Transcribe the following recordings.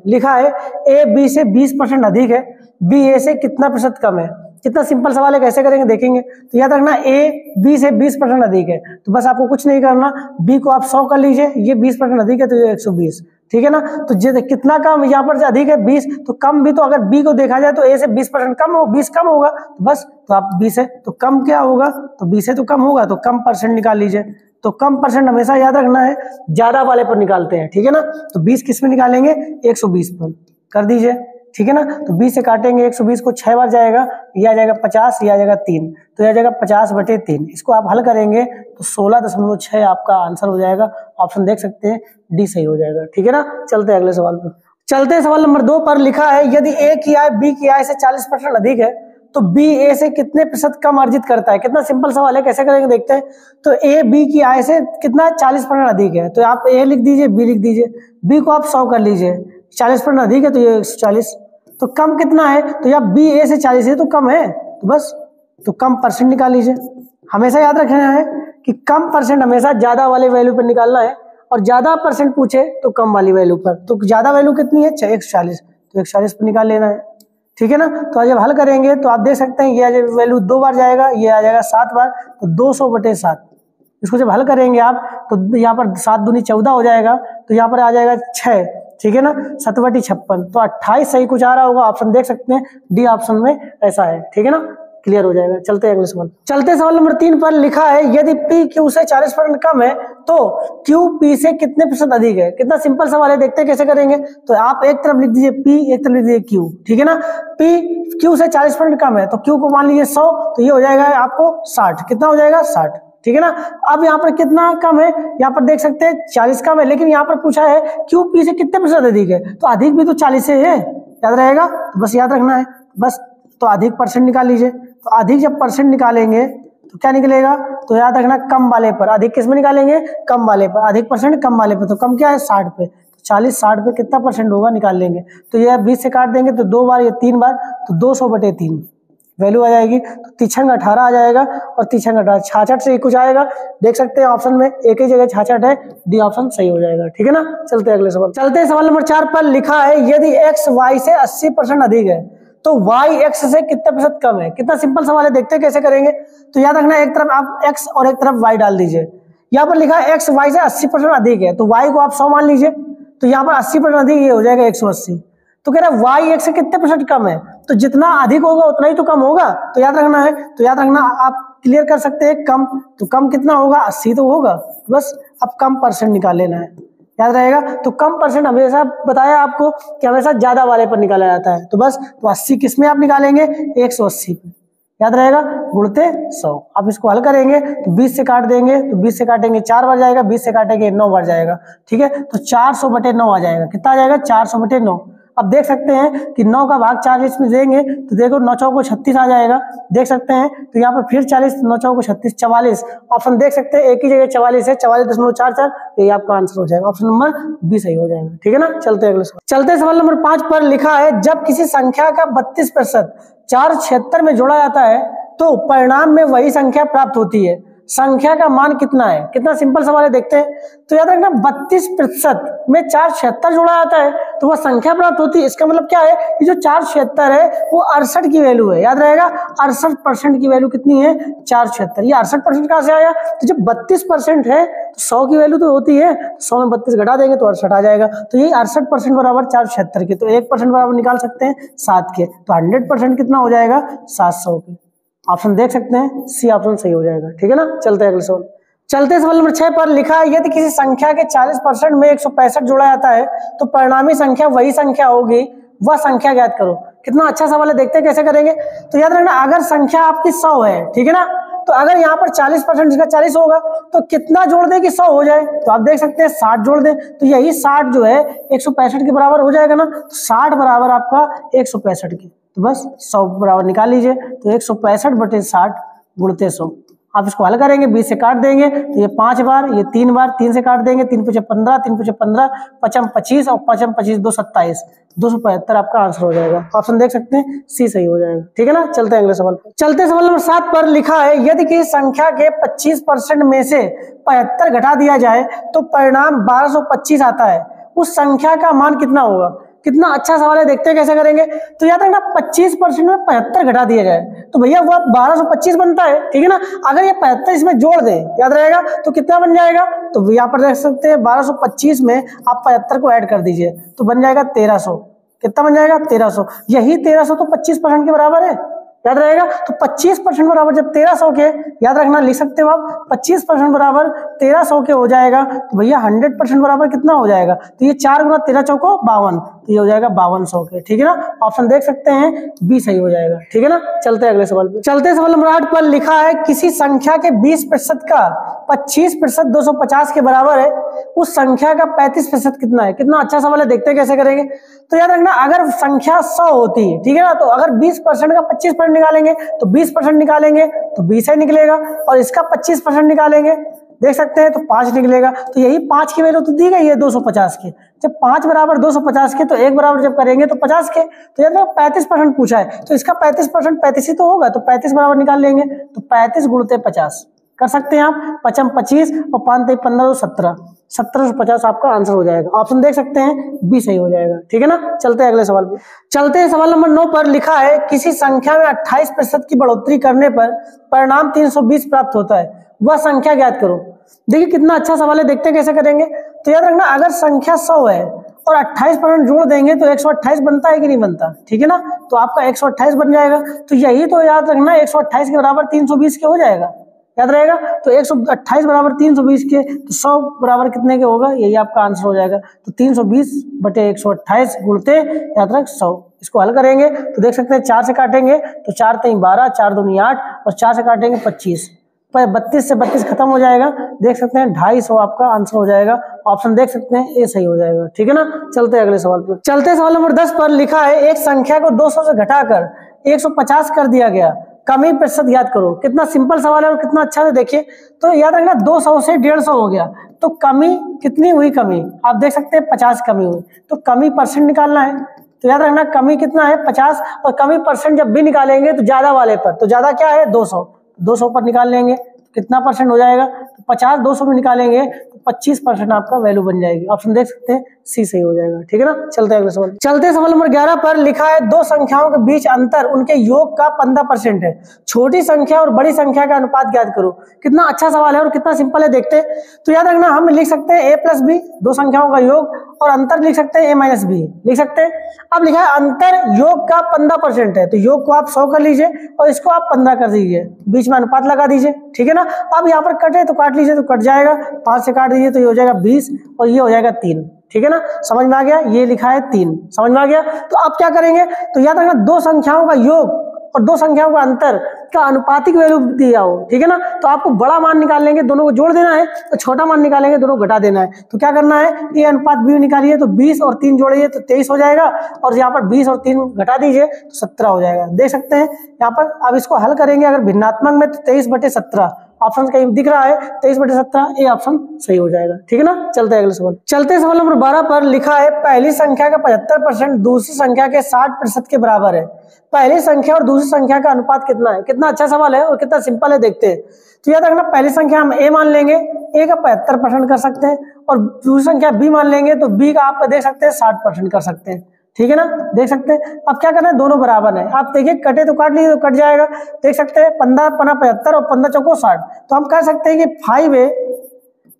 लिखा है A B से 20% अधिक है, बी ए से कितना प्रतिशत कम है। कितना सिंपल सवाल है, कैसे करेंगे देखेंगे। तो याद रखना ए बी से 20% अधिक है, तो बस आपको कुछ नहीं करना, बी को आप 100 कर लीजिए, ये 20% अधिक है तो ये 120, ठीक है ना। तो कितना कम, यहाँ पर अधिक है 20, तो कम भी, तो अगर बी को देखा जाए तो ए से 20% कम हो, 20 कम होगा, तो बस तो आप बी से तो कम क्या होगा, तो बी से तो कम होगा, तो कम परसेंट निकाल लीजिए। तो कम परसेंट हमेशा याद रखना है, ज्यादा वाले पर निकालते हैं, ठीक है ना। तो 20 किस में निकालेंगे, 120 पर कर दीजिए, ठीक है ना। तो 20 से काटेंगे 120 को 6 बार जाएगा, ये आ जाएगा 50, ये आ जाएगा 3, तो ये आ जाएगा 50/3। इसको आप हल करेंगे तो 16.6 आपका आंसर हो जाएगा। ऑप्शन देख सकते हैं, डी सही हो जाएगा, ठीक है ना। चलते हैं अगले सवाल पर। चलते हैं सवाल नंबर 2 पर। लिखा है यदि ए की आय बी की आय से 40% अधिक है तो बी ए से कितने प्रतिशत कम अर्जित करता है। कितना सिंपल सवाल है, कैसे करेंगे देखते हैं। तो ए बी की आय से कितना 40% अधिक है, तो आप ए लिख दीजिए, बी लिख दीजिए, बी को आप 100 कर लीजिए, 40% अधिक है तो ये 140, तो कम कितना है, तो या बी ए से 40 है तो कम है, तो बस तो कम परसेंट निकाल लीजिए। हमेशा याद रखना है कि कम परसेंट हमेशा ज्यादा वाले वैल्यू पर निकालना है, और ज्यादा परसेंट पूछे तो कम वाली वैल्यू पर। तो ज्यादा वैल्यू कितनी है, 140, तो 140 पर निकाल लेना है, ठीक है ना। तो जब हल करेंगे तो आप देख सकते हैं ये वैल्यू 2 बार जाएगा, ये आ जाएगा 7 बार, तो 200/7। इसको जब हल करेंगे आप तो यहाँ पर 7 दूनी 14 हो जाएगा, तो यहाँ पर आ जाएगा 6, ठीक है ना, 7/56, तो 28 सही कुछ आ रहा होगा। ऑप्शन देख सकते हैं, डी ऑप्शन में ऐसा है, ठीक है ना, क्लियर हो जाएगा। चलते हैं अगले सवाल। चलते सवाल नंबर 3 पर। लिखा है यदि पी क्यू से 40% कम है तो क्यू पी से कितने प्रतिशत अधिक है। कितना सिंपल सवाल है, देखते हैं कैसे करेंगे। तो आप एक तरफ लिख दीजिए पी, एक तरफ लिख दीजिए क्यू, ठीक है ना। पी क्यू से 40% कम है तो क्यू को मान लीजिए 100, तो ये हो जाएगा आपको 60। कितना हो जाएगा, 60, ठीक है ना। अब यहाँ पर कितना कम है, यहाँ पर देख सकते हैं 40 कम है, लेकिन यहाँ पर पूछा है क्यू पी से कितने प्रतिशत अधिक है, तो अधिक भी तो 40 से है, याद रहेगा। तो बस याद रखना है, बस तो अधिक परसेंट निकाल लीजिए। तो अधिक जब परसेंट निकालेंगे तो क्या निकलेगा, तो याद रखना कम वाले पर। अधिक किस में निकालेंगे, कम वाले पर, अधिक परसेंट कम वाले पर। तो कम क्या है, 60 पे, तो 40-60 पे कितना परसेंट होगा निकाल लेंगे। तो ये 20 से काट देंगे तो 2 बार, ये 3 बार, तो 200/3 वैल्यू आ जाएगी। तो 3×6 18 आ जाएगा, और 3×6 66 से कुछ आएगा, देख सकते हैं ऑप्शन में एक ही जगह 66 है, डी ऑप्शन सही हो जाएगा, ठीक है ना। चलते हैं अगले सवाल। चलते हैं सवाल नंबर 4 पर। लिखा है यदि एक्स वाई से 80% अधिक है तो y x से कितने प्रतिशत कम है। कितना सिंपल सवाल है, देखते हैं कैसे करेंगे। तो याद रखना एक तरफ आप x और एक तरफ y डाल दीजिए। यहाँ पर लिखा है x y से 80% अधिक है, तो y को आप 100 मान लीजिए, तो यहाँ पर 80% अधिक, ये हो जाएगा 180। तो कह रहा है y x से कितने प्रतिशत कम है, तो जितना अधिक होगा उतना ही तो कम होगा, तो याद रखना है। तो याद रखना आप क्लियर कर सकते हैं कम, तो कम कितना होगा, 80 तो होगा, बस अब कम परसेंट निकाल लेना है, याद रहेगा। तो कम परसेंट हमेशा बताया आपको कि हमेशा ज्यादा वाले पर निकाला जाता है, तो बस तो 80 किस में आप निकालेंगे, 180 पे, याद रहेगा, गुणते 100। अब इसको हल करेंगे तो 20 से काट देंगे, तो 20 से काटेंगे 4 बार जाएगा, 20 से काटेंगे 9 बार जाएगा, ठीक है। तो 400/9 आ जाएगा। कितना आ जाएगा, 400/9। अब देख सकते हैं कि 9 का भाग 40 में देंगे तो देखो 9 चौको 36 आ जाएगा, देख सकते हैं। तो यहाँ पर फिर 40, 9 चौको 36, 44। ऑप्शन देख सकते हैं एक ही जगह 44 है, 44.44, ये आपका आंसर हो जाएगा। ऑप्शन नंबर बी सही हो जाएगा, ठीक है ना। चलते हैं अगले सवाल। चलते सवाल नंबर 5 पर। लिखा है जब किसी संख्या का 32% 476 में जोड़ा जाता है तो परिणाम में वही संख्या प्राप्त होती है, संख्या का मान कितना है। कितना सिंपल सवाल है, देखते हैं। तो याद रखना 32% में 476 जोड़ा जाता है तो वह संख्या प्राप्त होती है। इसका मतलब क्या है कि जो 476 है वो 68 की वैल्यू है, याद रहेगा। 68% की वैल्यू कितनी है, 476। ये 68% कहां से आया, तो जब 32% है तो 100 की वैल्यू तो होती है, 100 में 32 घटा देंगे तो 68 आ जाएगा। तो ये 68% बराबर 476 के, तो 1% बराबर निकाल सकते हैं 7 के, तो 100% कितना हो जाएगा, 700 के। ऑप्शन देख सकते हैं, सी ऑप्शन सही हो जाएगा, ठीक है ना। चलते हैं अगले सवाल। चलते सवाल नंबर 6 पर। लिखा है यदि किसी संख्या के 40% में 165 जोड़ा जाता है तो परिणामी संख्या वही संख्या होगी, वह संख्या ज्ञात करो। कितना अच्छा सवाल है, देखते हैं कैसे करेंगे। तो याद रखना अगर संख्या आपकी 100 है, ठीक है ना, तो अगर यहाँ पर 40% इसका 40 होगा तो कितना जोड़ दें कि 100 हो जाए, तो आप देख सकते हैं 60 जोड़ दें, तो यही 60 जो है 165 के बराबर हो जाएगा ना। तो 60 बराबर आपका 165 के, तो बस 100 बराबर निकाल लीजिए। तो 165/60 गुणते 100। आप इसको हल करेंगे, 20 से काट देंगे तो ये 5 बार, ये 3 बार, 3 से काट देंगे, 3 × 5 = 15, 3 × 5 = 15, 5 × 25 और 5 × 25 = 2 = 27, 275 आपका आंसर हो जाएगा। ऑप्शन देख सकते हैं, सी सही हो जाएगा, ठीक है ना। चलते हैं अगले सवाल पर। चलते सवाल नंबर 7 पर। लिखा है यदि किसी संख्या के 25% में से 75 घटा दिया जाए तो परिणाम 1225 आता है, उस संख्या का मान कितना होगा। कितना अच्छा सवाल है, देखते हैं कैसे करेंगे। तो याद रखना 25% में 75 घटा दिया जाए तो भैया वो 1225 बनता है, ठीक है ना। अगर ये 75 इसमें जोड़ दे, याद रहेगा, तो कितना बन जाएगा, तो यहाँ पर देख सकते हैं 1225 में आप 75 को ऐड कर दीजिए तो बन जाएगा 1300। कितना बन जाएगा, 1300। यही 1300 तो 25% के बराबर है, याद रहेगा। तो 25% बराबर जब 1300 के, याद रखना लिख सकते हो आप, 25% बराबर 1300 के हो जाएगा तो भैया 100% बराबर कितना हो जाएगा, तो ये 4 गुना 13 चौको 52, तो ये हो जाएगा 5200 के, ठीक है ना। ऑप्शन देख सकते हैं बी सही हो जाएगा, ठीक है ना। चलते हैं अगले सवाल पे। चलते सवाल नंबर 8 पर लिखा है किसी संख्या के 20% का 25% 250 के बराबर है, उस संख्या का 35% कितना है। कितना अच्छा सवाल है, देखते हैं कैसे करेंगे। तो याद रखना अगर संख्या 100 होती है, ठीक है ना, तो अगर 20% का 25% निकालेंगे तो 20% निकालेंगे तो 20 ही निकलेगा, और इसका 25% निकालेंगे, देख सकते हैं, तो 5 निकलेगा। तो यही 5 की वैल्यू तो दी गई है 250 की। जब 5 बराबर 250 के तो 1 बराबर जब करेंगे तो 50 के, तो याद रखो 35% पूछा है तो इसका 35% 35 ही तो होगा, तो 35 बराबर निकाल लेंगे, तो 35 गुणते 50 कर सकते हैं आप। 5 25 और 5 15 17, 1750 आपका आंसर हो जाएगा। ऑप्शन देख सकते हैं बी सही हो जाएगा, ठीक है ना। चलते हैं अगले सवाल पे। चलते हैं सवाल नंबर 9 पर लिखा है किसी संख्या में 28% की बढ़ोतरी करने पर परिणाम 320 प्राप्त होता है, वह संख्या ज्ञात करो। देखिए कितना अच्छा सवाल है, देखते हैं कैसे करेंगे। तो याद रखना अगर संख्या 100 है और 28% जोड़ देंगे तो 128 बनता है कि नहीं बनता, ठीक है ना। तो आपका 128 बन जाएगा, तो यही तो याद रखना 128 के बराबर 320 के हो जाएगा, याद रहेगा। तो 128 बराबर 320 के, तो 100 बराबर कितने के होगा, यही आपका आंसर हो जाएगा। तो 320 बटे 128 गुणते याद रख 100। इसको हल करेंगे तो देख सकते हैं 4 से काटेंगे तो 4 3 12, 4 2 8 और 4 से काटेंगे 25, पर 32 से 32 खत्म हो जाएगा, देख सकते हैं 250 आपका आंसर हो जाएगा। ऑप्शन देख सकते हैं ए सही हो जाएगा, ठीक है ना। चलते हैं अगले सवाल पर। चलते हैं सवाल नंबर 10 पर लिखा है एक संख्या को 200 से घटाकर 150 कर दिया गया, कमी प्रतिशत याद करो। कितना सिंपल सवाल है और कितना अच्छा है, देखिए। तो याद रखना 200 से 150 हो गया, तो कमी कितनी हुई, कमी आप देख सकते हैं 50 कमी हुई, तो कमी परसेंट निकालना है। तो याद रखना कमी कितना है 50, और कमी परसेंट जब भी निकालेंगे तो ज्यादा वाले पर, तो ज्यादा क्या है 200, 200 पर निकाल लेंगे तो कितना परसेंट हो जाएगा, तो 50 200 में निकालेंगे तो 25% आपका वैल्यू बन जाएगी। ऑप्शन देख सकते हैं सी सही हो जाएगा, ठीक है ना। चलते हैं अगले सवाल। चलते सवाल नंबर 11 पर लिखा है दो संख्याओं के बीच अंतर उनके योग का 15% है, छोटी संख्या और बड़ी संख्या का अनुपात ज्ञात करो। कितना अच्छा सवाल है और कितना सिंपल है, देखते हैं। तो याद रखना हम लिख सकते हैं a प्लस बी, दो संख्याओं का योग, और अंतर लिख सकते हैं a माइनस बी, लिख सकते हैं। अब लिखा है अंतर योग का 15% है, तो योग को आप 100 कर लीजिए और इसको आप 15 कर दीजिए, बीच में अनुपात लगा दीजिए, ठीक है ना। अब यहाँ पर कटे तो काट लीजिए, तो कट जाएगा, 5 से काट दीजिए तो ये हो जाएगा 20 और ये हो जाएगा 3, ठीक है ना। समझ में आ गया, ये लिखा है 3, समझ में आ गया। तो अब क्या करेंगे, तो याद रखना दो संख्याओं का योग और दो संख्याओं का अंतर का अनुपातिक वैल्यू दिया हो, ठीक है ना। तो आपको बड़ा मान निकाल लेंगे, दोनों को जोड़ देना है, तो छोटा मान निकालेंगे, दोनों को घटा देना है। तो क्या करना है, ए अनुपात बी निकालिए, तो 20 और 3 जोड़िए तो 23 हो जाएगा, और यहाँ पर 20 और 3 घटा दीजिए तो 17 हो जाएगा, देख सकते हैं यहाँ पर। अब इसको हल करेंगे अगर भिन्नात्मक में, तो 23/17 ऑप्शन कहीं दिख रहा है, 23/17 ये ऑप्शन सही हो जाएगा, ठीक है ना। चलते हैं अगले सवाल। चलते सवाल नंबर 12 पर लिखा है पहली संख्या का 75% दूसरी संख्या के 60% के बराबर है, पहली संख्या और दूसरी संख्या का अनुपात कितना है। कितना अच्छा सवाल है और कितना सिंपल है, देखते हैं। तो याद रखना पहली संख्या हम a मान लेंगे, a का 75% कर सकते हैं, और दूसरी संख्या b मान लेंगे तो b का आप देख सकते हैं 60% कर सकते हैं, ठीक है ना, देख सकते हैं। अब क्या करना है, दोनों बराबर है, आप देखिए कटे तो काट लीजिए तो कट जाएगा, देख सकते हैं 15 पना 75 और 15 चौको 60, तो हम कह सकते हैं कि 5a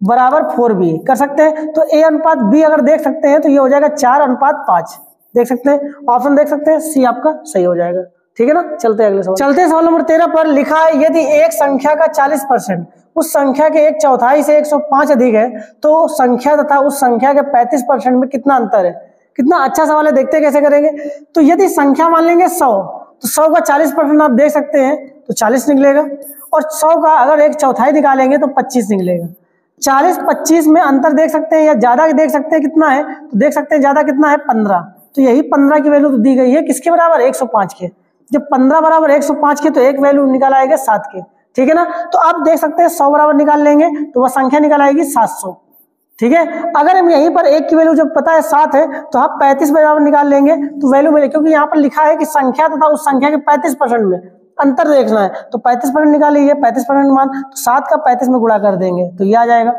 बराबर 4b कर सकते हैं। तो a अनुपात b अगर देख सकते हैं तो ये हो जाएगा 4:5, देख सकते हैं। ऑप्शन देख सकते हैं सी आपका सही हो जाएगा, ठीक है ना। चलते हैं अगले सवाल। चलते हैं सवाल नंबर 13 पर लिखा है यदि एक संख्या का 40% उस संख्या के 1/4 से 105 अधिक है, तो संख्या तथा उस संख्या के 35% में कितना अंतर है। कितना अच्छा सवाल है, देखते हैं कैसे करेंगे। तो यदि संख्या मान लेंगे 100, तो 100 का 40% आप देख सकते हैं तो 40 निकलेगा, और 100 का अगर 1/4 निकालेंगे तो 25 निकलेगा। 40-25 में अंतर देख सकते हैं या ज्यादा देख सकते हैं, कितना है, तो देख सकते हैं ज्यादा कितना है 15, तो यही 15 की वैल्यू तो दी गई है किसके बराबर, 105 के। जब 15 बराबर 105 के तो एक वैल्यू निकाल आएगा 7 के, ठीक है ना। तो आप देख सकते हैं 100 बराबर निकाल लेंगे तो वह संख्या निकाल आएगी 700, ठीक है। अगर हम यहीं पर एक की वैल्यू जब पता है 7 है तो आप 35 बराबर निकाल लेंगे तो वैल्यू मिलेगी, क्योंकि यहाँ पर लिखा है कि संख्या तथा उस संख्या के 35% में अंतर देखना है, तो 35% निकाल लीजिए, 35% मान, तो 7 का 35 में गुणा कर देंगे तो ये आ जाएगा,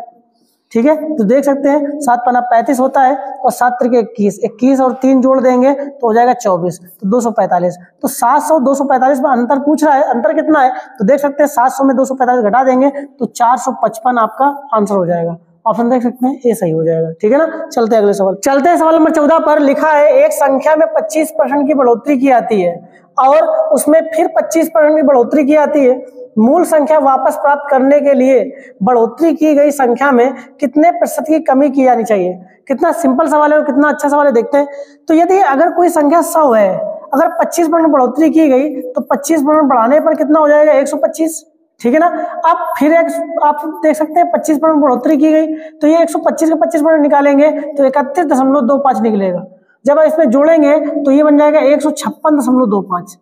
ठीक है, तो देख सकते हैं 7 पन्ना 35 होता है और 7 त्रिक 21, 21 और 3 जोड़ देंगे तो हो जाएगा 24, तो 245। तो 700 245 में अंतर पूछ रहा है, अंतर कितना है तो देख सकते हैं 700 में 245 घटा देंगे तो 455 आपका आंसर हो जाएगा। ऑप्शन देख सकते हैं ए सही हो जाएगा। ठीक है ना, चलते हैं अगले सवाल। चलते हैं सवाल नंबर 14 पर। लिखा है एक संख्या में 25% की बढ़ोतरी की आती है और उसमें फिर 25% की बढ़ोतरी की आती है। मूल संख्या वापस प्राप्त करने के लिए बढ़ोतरी की गई संख्या में कितने प्रतिशत की कमी की जानी चाहिए। कितना सिंपल सवाल है और कितना अच्छा सवाल है, देखते हैं। तो यदि अगर कोई संख्या 100 है, अगर 25% बढ़ोतरी की गई तो 25% बढ़ाने पर कितना हो जाएगा 125। ठीक है ना, अब फिर आप देख सकते हैं 25% बढ़ोतरी की गई तो ये 125 का 25% निकालेंगे तो 31.25 निकलेगा। जब आप इसमें जोड़ेंगे तो ये बन जाएगा 156.25।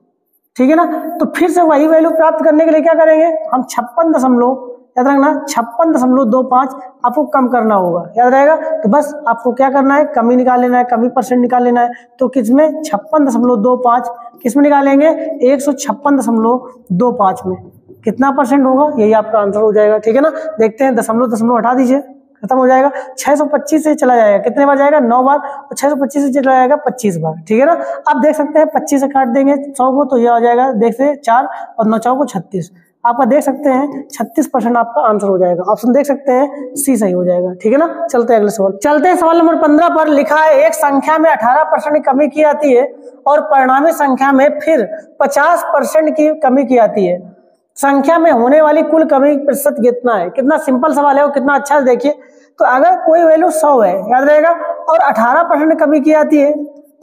ठीक है ना, तो फिर से वही वैल्यू प्राप्त करने के लिए क्या करेंगे हम 56.25 आपको कम करना होगा, याद रहेगा। तो बस आपको क्या करना है, कमी निकाल लेना है, कमी परसेंट निकाल लेना है। तो किसमें 56.25 किसमें निकालेंगे 156.25 में कितना परसेंट होगा, यही आपका आंसर हो जाएगा। ठीक है ना, देखते हैं दशमलव हटा दीजिए, खत्म हो जाएगा। 625 से चला जाएगा, कितने बार जाएगा 9 बार, और 625 से चला जाएगा 25 बार। ठीक है ना, अब देख सकते हैं 25 से काट देंगे 100 को तो ये आ जाएगा, देखते हैं 4 और 9 4 को 36, आपका देख सकते हैं 36% आपका आंसर हो जाएगा। ऑप्शन देख सकते हैं सी सही हो जाएगा। ठीक है ना, चलते हैं अगले सवाल। चलते हैं सवाल नंबर 15 पर। लिखा है एक संख्या में 18% की कमी की जाती है और परिणामी संख्या में फिर 50% की कमी की जाती है। संख्या में होने वाली कुल कमी प्रतिशत कितना है। कितना सिंपल सवाल है और कितना अच्छा है, देखिए। तो अगर कोई वैल्यू 100 है, याद रहेगा, और 18% कमी की जाती है,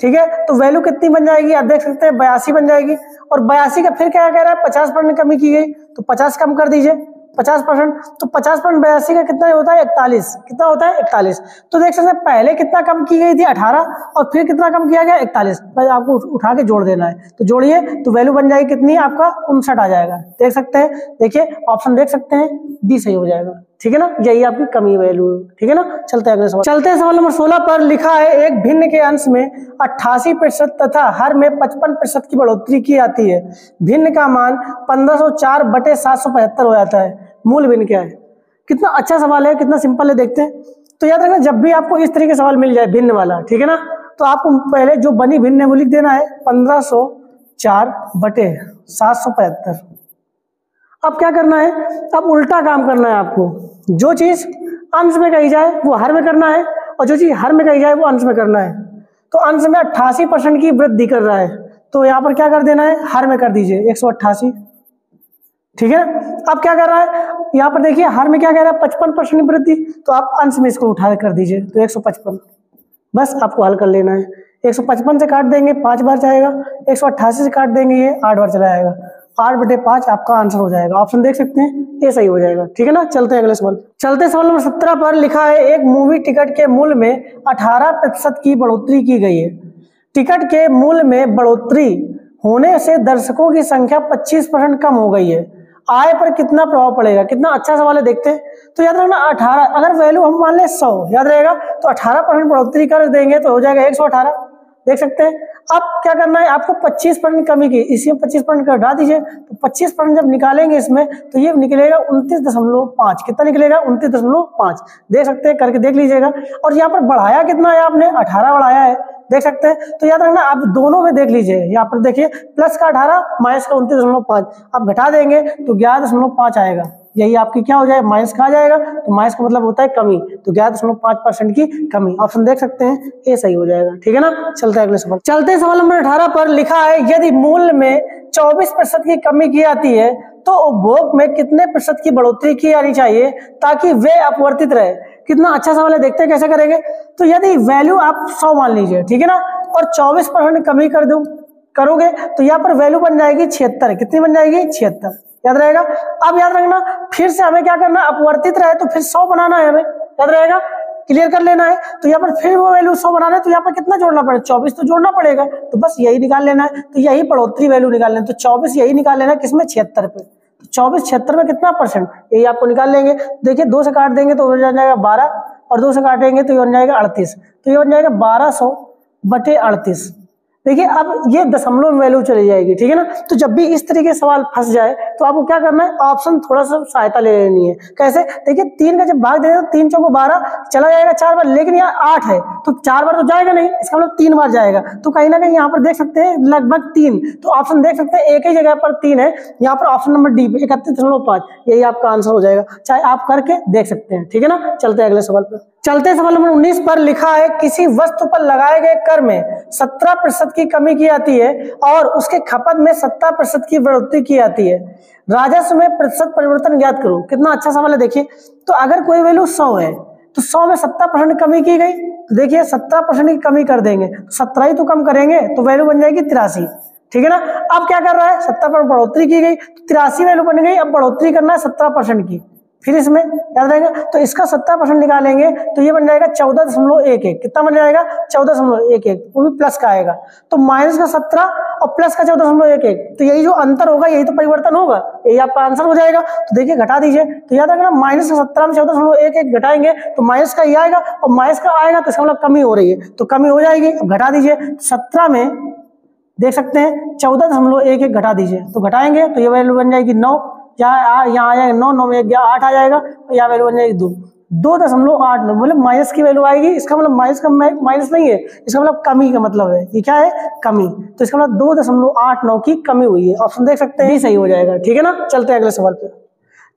ठीक है, तो वैल्यू कितनी बन जाएगी, आप देख सकते हैं 82 बन जाएगी। और 82 का फिर क्या कह रहा है 50% कमी की गई तो 50 कम कर दीजिए 50%, तो 50% 82 का कितना होता है 41, कितना होता है 41। तो देख सकते हैं पहले कितना कम की गई थी 18 और फिर कितना कम किया गया 41। भाई आपको उठा के जोड़ देना है, तो जोड़िए तो वैल्यू बन जाएगी कितनी आपका 59 आ जाएगा। देख सकते हैं, देखिए ऑप्शन देख सकते हैं डी सही हो जाएगा। ठीक है ना, यही आपकी कमी वैल्यू है। ठीक है ना, चलते हैं अगले सवाल। चलते हैं सवाल नंबर 16 पर। लिखा है एक भिन्न के अंश में 88% तथा हर में 55% की बढ़ोतरी की जाती है। भिन्न का मान 1504/775 हो जाता है। मूल भिन्न क्या है। कितना अच्छा सवाल है, कितना सिंपल है, देखते हैं। तो याद रखना जब भी आपको इस तरीके का सवाल मिल जाए भिन्न वाला, ठीक है ना, तो आपको पहले जो बनी भिन्न है वो लिख देना है 1504/775। अब क्या करना है, अब उल्टा काम करना है आपको। जो चीज अंश में कही जाए वो हर में करना है और जो चीज हर में कही जाए वो अंश में करना है। तो अंश में 88% की वृद्धि कर रहा है तो यहाँ पर क्या कर देना है, हर में कर दीजिए 188। ठीक है, अब क्या कर रहा है यहाँ पर देखिए हर में क्या कह रहा है 55% की वृद्धि, तो आप अंश में इसको उठा कर दीजिए तो 155। बस आपको हल कर लेना है। 155 से काट देंगे 5 बार जाएगा, 188 से काट देंगे ये 8 बार चला जाएगा, 8/5 आपका आंसर हो जाएगा। ऑप्शन देख सकते हैं ये सही हो जाएगा। ठीक है ना, चलते हैं अगले सवाल। चलते सवाल नंबर 17 पर। लिखा है एक मूवी टिकट के मूल्य में 18% की बढ़ोतरी की गई है। टिकट के मूल्य में बढ़ोतरी होने से दर्शकों की संख्या 25% कम हो गई है। आय पर कितना प्रभाव पड़ेगा। कितना अच्छा सवाल है, देखते हैं। तो याद रखना 18, अगर वैल्यू हम मान लें 100, याद रहेगा, तो 18% बढ़ोतरी कर देंगे तो हो जाएगा 118। देख सकते हैं। अब क्या करना है आपको 25% कमी की, इसी में 25% घटा दीजिए तो 25% जब निकालेंगे इसमें तो ये निकलेगा 29.5। कितना निकलेगा 29.5। देख सकते हैं, करके देख लीजिएगा। और यहाँ पर बढ़ाया कितना है आपने, 18 बढ़ाया है, देख सकते हैं। तो याद रखना आप दोनों में देख लीजिए, यहाँ पर देखिए प्लस का 18 माइनस का 29.5, आप घटा देंगे तो 11.5 आएगा। यही आपकी क्या हो जाएगा, माइनस का आ जाएगा, तो माइनस का मतलब होता है कमी, तो 11.5% की कमी। ऑप्शन देख सकते हैं ये सही हो जाएगा। ठीक है ना, चलते हैं अगले सवाल। चलते हैं सवाल नंबर 18 पर। लिखा है यदि मूल्य में 24% की कमी की जाती है तो उपभोग में कितने प्रतिशत की बढ़ोतरी की जानी चाहिए ताकि वे अपवर्तित रहे। कितना अच्छा सवाल है, देखते हैं कैसे करेंगे। तो यदि वैल्यू आप 100 मान लीजिए, ठीक है ना, और 24% कमी कर दो करोगे तो यहाँ पर वैल्यू बन जाएगी 76। कितनी बन जाएगी 76, याद रहेगा। अब याद रखना फिर से हमें क्या करना, अपवर्तित रहे तो फिर 100 बनाना है हमें, याद रहेगा, क्लियर कर लेना है। तो यहाँ पर फिर वो वैल्यू 100 बनाना है तो यहाँ पर कितना जोड़ना पड़ेगा, 24 तो जोड़ना पड़ेगा, तो बस यही निकाल लेना है। तो यही बढ़ोतरी वैल्यू निकाल लेना, तो 24 यही निकाल लेना किसमें 76 पे। तो 24 76 में कितना परसेंट, यही आपको निकाल लेंगे। देखिए 2 से काट देंगे तो हो जाएगा 12 और 2 से काटेंगे तो ये बन जाएगा 38, तो ये बन जाएगा 1200/38। देखिए अब ये दशमलव में वैल्यू चली जाएगी, ठीक है ना। तो जब भी इस तरीके सवाल फंस जाए तो आपको क्या करना है, ऑप्शन थोड़ा सा सहायता ले लेनी है। कैसे, देखिए 3 का जब भाग देंगे तो 3 चौको 12 चला जाएगा 4 बार, लेकिन यहाँ 8 है तो 4 बार तो जाएगा नहीं, इसका मतलब 3 बार जाएगा। तो कहीं ना कहीं यहाँ पर देख सकते हैं लगभग 3, तो ऑप्शन देख सकते हैं एक ही जगह पर 3 है, यहाँ पर ऑप्शन नंबर डी 31.5, यही आपका आंसर हो जाएगा। चाहे आप करके देख सकते हैं, ठीक है ना। चलते हैं अगले सवाल पर। चलते सवाल नंबर 19 पर लिखा है किसी वस्तु पर लगाए गए कर में 17% की कमी की जाती है और उसके खपत में 17% की बढ़ोतरी की जाती है, राजस्व में प्रतिशत परिवर्तन ज्ञात करो। कितना अच्छा सवाल है। देखिए तो अगर कोई वैल्यू 100 है तो 100 में 17% कमी की गई, तो देखिए 17% की कमी कर देंगे, 17 ही तो कम करेंगे तो वैल्यू बन जाएगी 83, ठीक है ना। अब क्या कर रहा है, 70% बढ़ोतरी की गई तो 83 वैल्यू बन गई, अब बढ़ोतरी करना है 17% की, फिर इसमें याद रहेगा तो इसका 17% निकालेंगे तो ये बन जाएगा 14.11। कितना बन जाएगा 14.11, वो भी प्लस का आएगा। तो माइनस का 17 और प्लस का 14.11, तो यही जो अंतर होगा यही तो परिवर्तन होगा, यही आपका आंसर हो जाएगा। तो देखिए घटा दीजिए, तो याद रखना माइनस का 17 में 14.11 घटाएंगे तो माइनस का ये आएगा और माइनस का आएगा तो इसका मतलब कमी हो रही है, तो कमी हो जाएगी। अब घटा दीजिए, 17 में देख सकते हैं 14.11 घटा दीजिए, तो घटाएंगे तो ये वैल्यू बन जाएगी 9, यहाँ आ जाएगा 9, 9 में 1 8 आ जाएगा, यहाँ वैल्यू बन जाएगी 2.89, मतलब माइनस की वैल्यू आएगी। इसका मतलब माइनस का माइनस नहीं है, इसका मतलब कमी का मतलब है, ये क्या है कमी, तो इसका मतलब 2.89 की कमी हुई है। ऑप्शन देख सकते हैं ये सही हो जाएगा, ठीक है ना। चलते हैं अगले सवाल पे।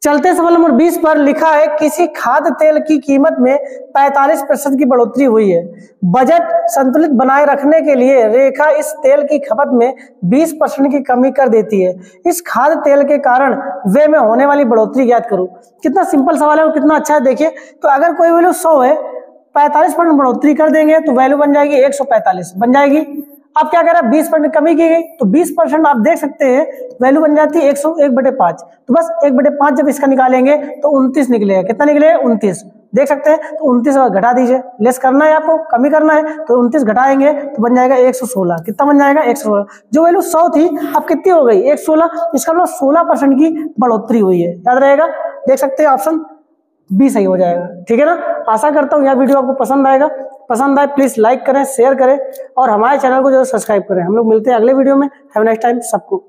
चलते सवाल नंबर 20 पर लिखा है किसी खाद्य तेल की कीमत में 45% की बढ़ोतरी हुई है, बजट संतुलित बनाए रखने के लिए रेखा इस तेल की खपत में 20% की कमी कर देती है, इस खाद्य तेल के कारण व्यय में होने वाली बढ़ोतरी ज्ञात करो। कितना सिंपल सवाल है और कितना अच्छा है। देखिए तो अगर कोई वैल्यू 100 है, 45% बढ़ोतरी कर देंगे तो वैल्यू बन जाएगी 145 बन जाएगी। अब क्या कह रहा है 20% कमी की गई, तो 20% आप देख सकते हैं वैल्यू बन जाती है 101/5, तो बस 1/5 जब इसका निकालेंगे तो 29 निकलेगा। कितना निकलेगा 29, देख सकते हैं। तो 29 घटा दीजिए, लेस करना है आपको, कमी करना है, तो 29 घटाएंगे तो बन जाएगा 116। कितना बन जाएगा 116, जो वैल्यू 100 थी अब कितनी हो गई 116, इसका मतलब 16% की बढ़ोतरी हुई है, याद रहेगा। देख सकते हैं ऑप्शन बी सही हो जाएगा, ठीक है ना। आशा करता हूँ यह वीडियो आपको पसंद आएगा, पसंद आए प्लीज लाइक करें, शेयर करें और हमारे चैनल को जो सब्सक्राइब करें। हम लोग मिलते हैं अगले वीडियो में। हैव अ नाइस टाइम सबको।